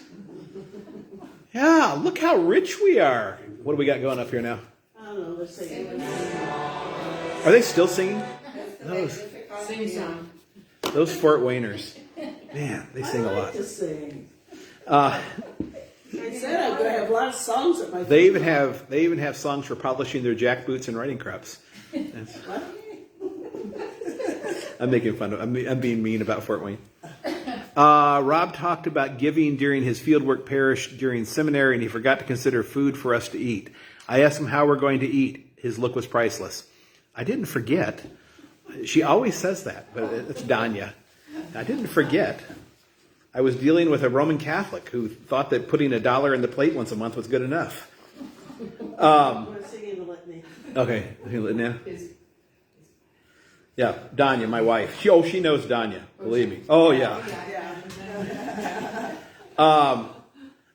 Yeah, look how rich we are. What do we got going up here now? I don't know, let's say. Are they still singing? Sing song. Those Fort Wayners. Man, they sing a I like lot. to sing. I said I'm going to have a lot of songs at my They even have songs for polishing their jackboots and riding crops. What? I'm making fun of. I'm being mean about Fort Wayne. Rob talked about giving during his fieldwork parish during seminary, and he forgot to consider food for us to eat. I asked him how we're going to eat. His look was priceless. I didn't forget. She always says that, but it's Danya. I didn't forget. I was dealing with a Roman Catholic who thought that putting $1 in the plate once a month was good enough. I'm going to sing in the litany. Okay, now. Yeah, Danya, my wife. She knows Danya. Believe me. Oh yeah.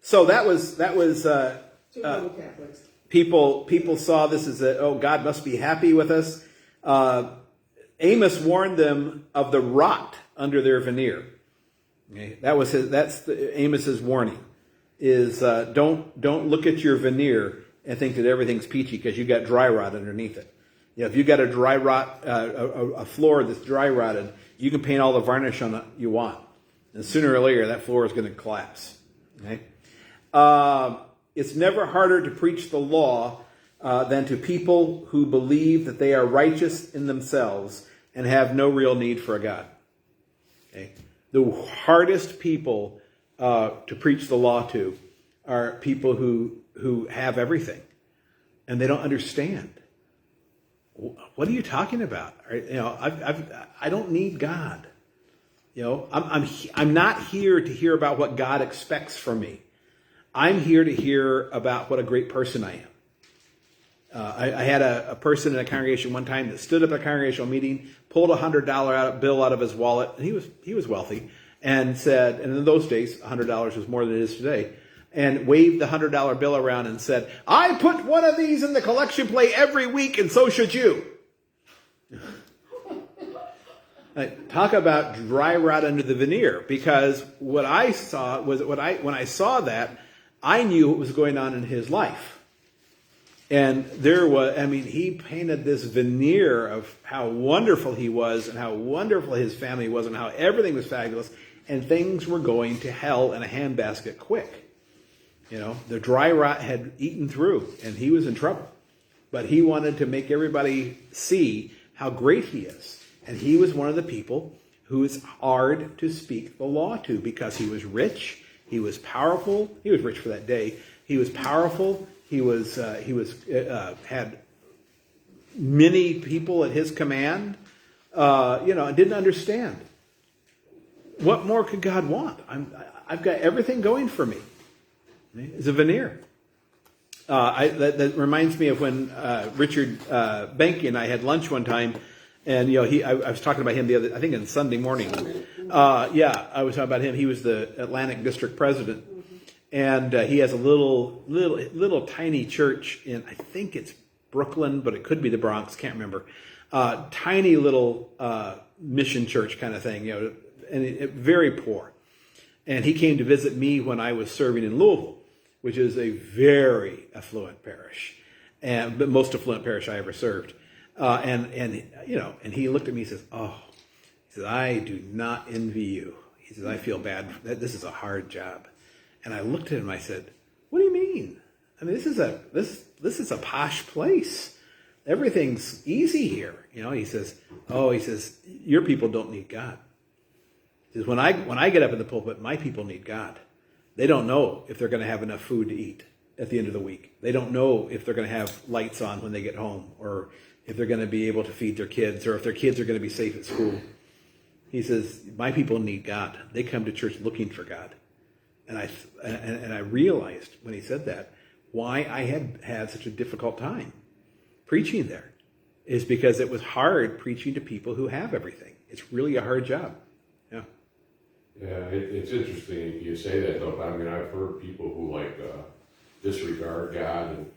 So that was Two Roman Catholics. people saw this as God must be happy with us. Amos warned them of the rot under their veneer. Okay, that's Amos's warning. Is don't look at your veneer and think that everything's peachy because you got dry rot underneath it. If you got a dry rot, a floor that's dry rotted, you can paint all the varnish on it you want, and sooner or later that floor is going to collapse. Okay, it's never harder to preach the law than to people who believe that they are righteous in themselves and have no real need for a God. Okay, the hardest people to preach the law to are people who have everything and they don't understand. What are you talking about? I don't need God. I'm not here to hear about what God expects from me. I'm here to hear about what a great person I am. I had a person in a congregation one time that stood up at a congregational meeting, pulled $100 bill out of his wallet, and he was wealthy, and said, and in those days, $100 was more than it is today, and waved the $100 bill around and said, "I put one of these in the collection plate every week, and so should you." Talk about dry rot under the veneer, because what I saw was when I saw that, I knew what was going on in his life. And he painted this veneer of how wonderful he was and how wonderful his family was and how everything was fabulous. and things were going to hell in a handbasket quick. You know, the dry rot had eaten through, and he was in trouble. But he wanted to make everybody see how great he is. And he was one of the people who is hard to speak the law to because he was rich, he was powerful. He was rich for that day. He was powerful. He had many people at his command. And didn't understand. What more could God want? I've got everything going for me. It's a veneer. That reminds me of when Richard Benke and I had lunch one time, and I was talking about him I think on Sunday morning. I was talking about him. He was the Atlantic District President, and he has a little tiny church in, I think it's Brooklyn, but it could be the Bronx. Can't remember. Tiny little mission church kind of thing, and very poor. And he came to visit me when I was serving in Louisville, which is a very affluent parish, and the most affluent parish I ever served. And he looked at me and says, "Oh," he says, "I do not envy you." He says, "I feel bad. This is a hard job." And I looked at him and I said, "What do you mean? I mean, this is a posh place. Everything's easy here." He says, "Your people don't need God." He says, when I get up in the pulpit, my people need God. They don't know if they're going to have enough food to eat at the end of the week. They don't know if they're going to have lights on when they get home, or if they're going to be able to feed their kids, or if their kids are going to be safe at school. He says, my people need God. They come to church looking for God. And I realized when he said that, why I had such a difficult time preaching there is because it was hard preaching to people who have everything. It's really a hard job. Yeah. Yeah, it's interesting you say that, though. I mean, I've heard people who disregard God, and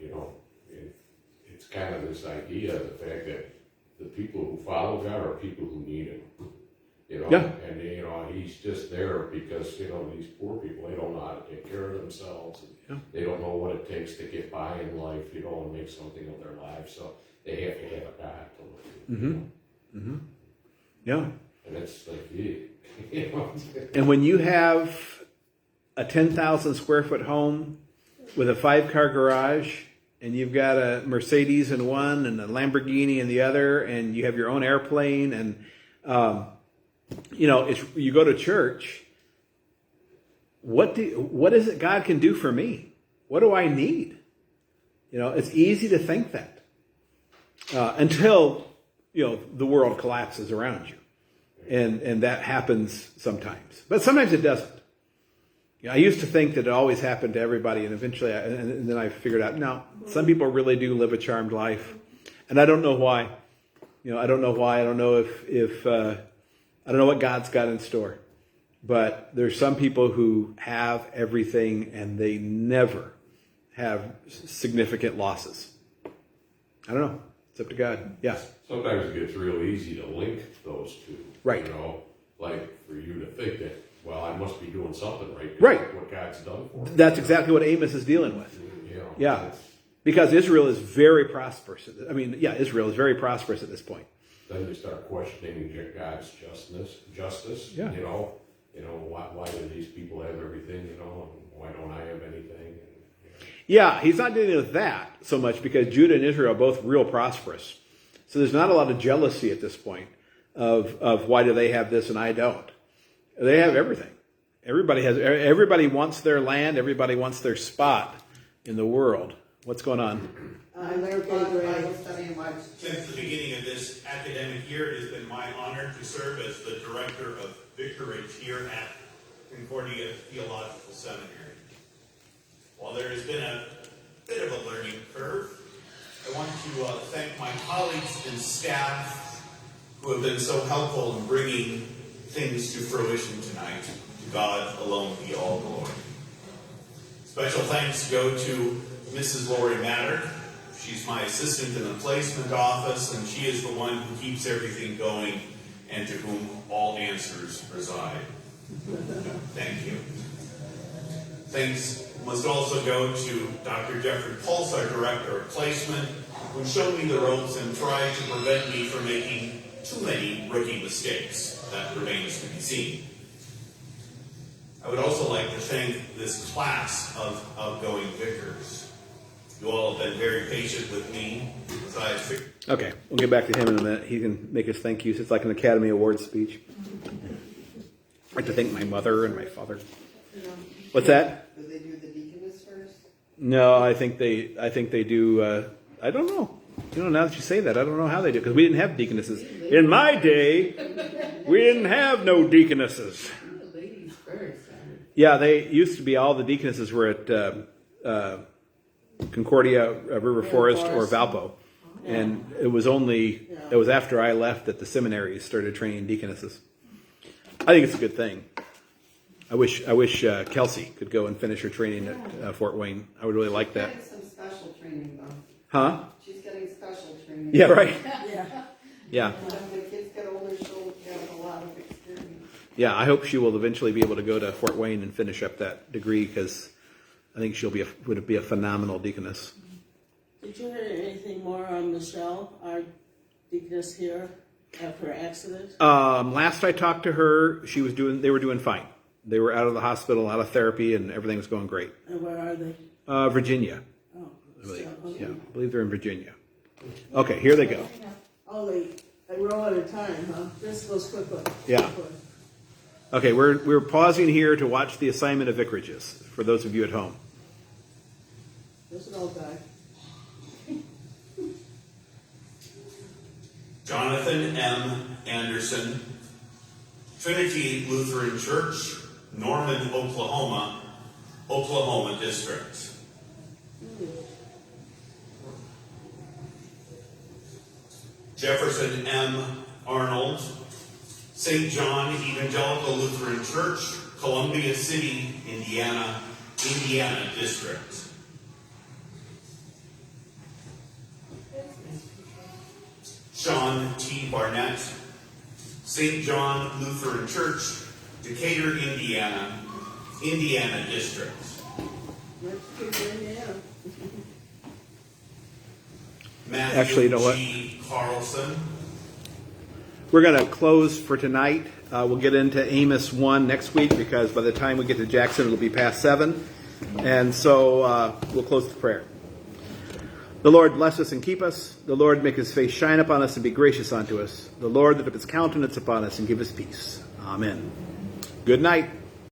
it's kind of this idea of the fact that the people who follow God are people who need Him. Yeah. And He's just there because these poor people, they don't know how to take care of themselves, and they don't know what it takes to get by in life, and make something of their lives. So they have to have a God to look to. Mm-hmm. Yeah. And it's like, And when you have a 10,000 square foot home with a 5-car garage, and you've got a Mercedes in one and a Lamborghini in the other, and you have your own airplane, and you go to church. What is it God can do for me? What do I need? It's easy to think that until the world collapses around you. And that happens sometimes. But sometimes it doesn't. I used to think that it always happened to everybody, and eventually, and then I figured out, no, some people really do live a charmed life. And I don't know why. I don't know why. I don't know if I don't know what God's got in store. But there's some people who have everything, and they never have significant losses. I don't know. It's up to God. Yeah. Sometimes it gets real easy to link those two. Right. Like for you to think that, well, I must be doing something right. Right. What God's done for me. That's exactly what Amos is dealing with. Yeah. Because Israel is very prosperous. Israel is very prosperous at this point. Then you start questioning God's justice. Yeah. Why do these people have everything, and why don't I have anything? Yeah, he's not dealing with that so much because Judah and Israel are both real prosperous. So there's not a lot of jealousy at this point of why do they have this and I don't. They have everything. Everybody wants their land. Everybody wants their spot in the world. What's going on? Larry Bible study and watch. Since the beginning of this academic year, it has been my honor to serve as the director of vicarage here at Concordia Theological Seminary. While there has been a bit of a learning curve, I want to thank my colleagues and staff who have been so helpful in bringing things to fruition tonight. To God alone be all glory. Special thanks go to Mrs. Lori Matter. She's my assistant in the placement office, and she is the one who keeps everything going and to whom all answers reside. Thank you. Thanks must also go to Dr. Jeffrey Pulse, our director of placement, who showed me the ropes and tried to prevent me from making too many rookie mistakes. That remains to be seen. I would also like to thank this class of outgoing vicars. You all have been very patient with me as I have figured. Okay, we'll get back to him in a minute. He can make his thank yous. It's like an Academy Awards speech. I'd like to thank my mother and my father. What's that? Do they do the deaconess first? No, I think they do. I don't know. You know, now that you say that, I don't know how they do because we didn't have deaconesses in my day. We didn't have no deaconesses. The ladies first. Yeah, they used to be. All the deaconesses were at Concordia, River Forest, or Valpo, and it was after I left that the seminaries started training deaconesses. I think it's a good thing. I wish Kelsey could go and finish her training at Fort Wayne. I would really like that. She's getting some special training though. Huh? She's getting special training. Yeah, right. Yeah. Yeah. When the kids get older, she'll have a lot of experience. Yeah, I hope she will eventually be able to go to Fort Wayne and finish up that degree because I think would be a phenomenal deaconess. Did you hear anything more on Michelle, our deaconess here, after her accident? Last I talked to her, they were doing fine. They were out of the hospital, out of therapy, and everything was going great. And where are they? Virginia, Oh, I believe. still, okay. Yeah, I believe they're in Virginia. Okay, here they go. Oh, they roll at a time, huh? This goes quickly. Yeah. Okay, we're pausing here to watch the assignment of vicarages for those of you at home. There's an old guy. Jonathan M. Anderson, Trinity Lutheran Church, Norman, Oklahoma District. Jefferson M. Arnold, St. John Evangelical Lutheran Church, Columbia City, Indiana District. Sean T. Barnett, St. John Lutheran Church, Decatur, Indiana District. Matthew Actually, you know what? G. Carlson. We're going to close for tonight. We'll get into Amos 1 next week because by the time we get to Jackson, it'll be past 7. And so we'll close with prayer. The Lord bless us and keep us. The Lord make his face shine upon us and be gracious unto us. The Lord lift up his countenance upon us and give us peace. Amen. Good night.